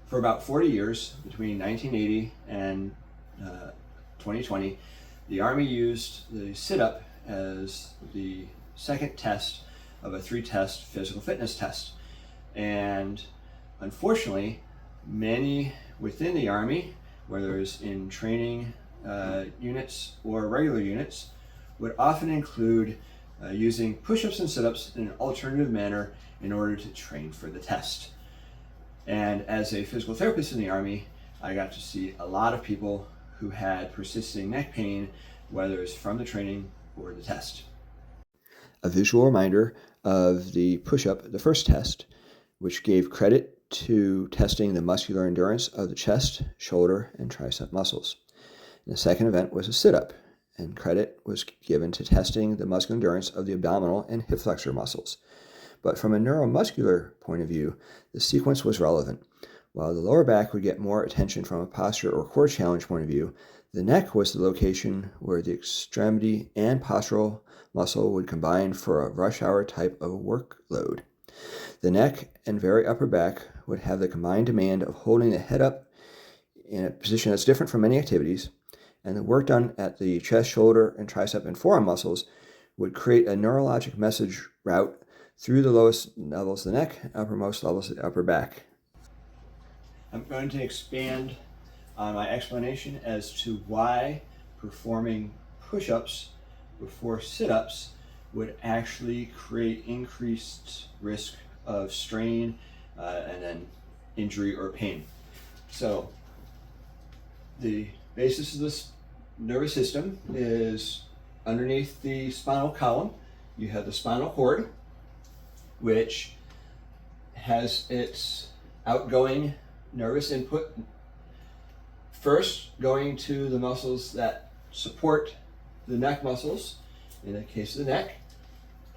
For about 40 years, between 1980 and 2020, the Army used the sit-up as the second test of a 3-test physical fitness test. And unfortunately, many within the Army, whether it's in training units or regular units, would often include using push-ups and sit-ups in an alternative manner in order to train for the test. And as a physical therapist in the Army, I got to see a lot of people who had persisting neck pain, whether it's from the training or the test. A visual reminder of the push-up, the first test, which gave credit to testing the muscular endurance of the chest, shoulder, and tricep muscles. And the second event was a sit-up, and credit was given to testing the muscular endurance of the abdominal and hip flexor muscles. But from a neuromuscular point of view, the sequence was relevant. While the lower back would get more attention from a posture or core challenge point of view, the neck was the location where the extremity and postural muscle would combine for a rush hour type of workload. The neck and very upper back would have the combined demand of holding the head up in a position that's different from many activities, and the work done at the chest, shoulder, and tricep and forearm muscles would create a neurologic message route through the lowest levels of the neck, uppermost levels of the upper back. I'm going to expand on my explanation as to why performing push-ups before sit-ups would actually create increased risk of strain and then injury or pain. So the basis of this nervous system is underneath the spinal column. You have the spinal cord, which has its outgoing nervous input first going to the muscles that support the neck muscles, in the case of the neck,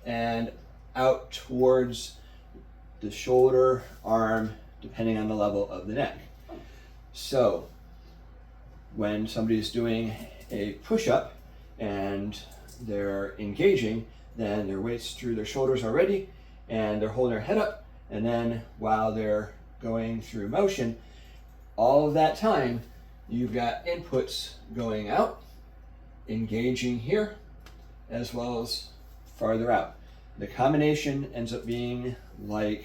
and out towards the shoulder, arm, depending on the level of the neck. So when somebody's doing a push-up and they're engaging, then their weight's through their shoulders already, and they're holding their head up, and then while they're going through motion, all of that time, you've got inputs going out, engaging here, as well as farther out. The combination ends up being like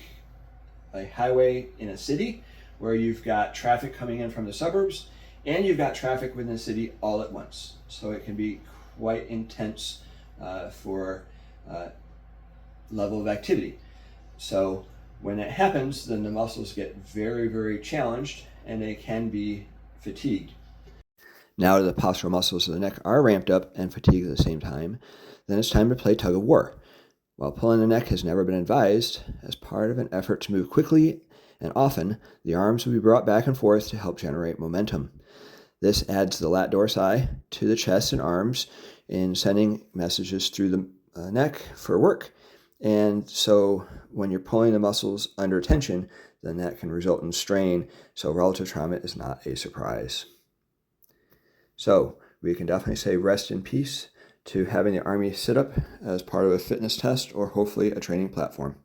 a highway in a city where you've got traffic coming in from the suburbs and you've got traffic within the city all at once. So it can be quite intense for level of activity. So when it happens, then the muscles get very, very challenged and they can be fatigued. Now that the postural muscles of the neck are ramped up and fatigued at the same time, then it's time to play tug of war. While pulling the neck has never been advised, as part of an effort to move quickly and often, the arms will be brought back and forth to help generate momentum. This adds the lat dorsi to the chest and arms in sending messages through the neck for work. And so when you're pulling the muscles under tension, then that can result in strain. So relative trauma is not a surprise. So we can definitely say rest in peace to having the Army sit up as part of a fitness test or hopefully a training platform.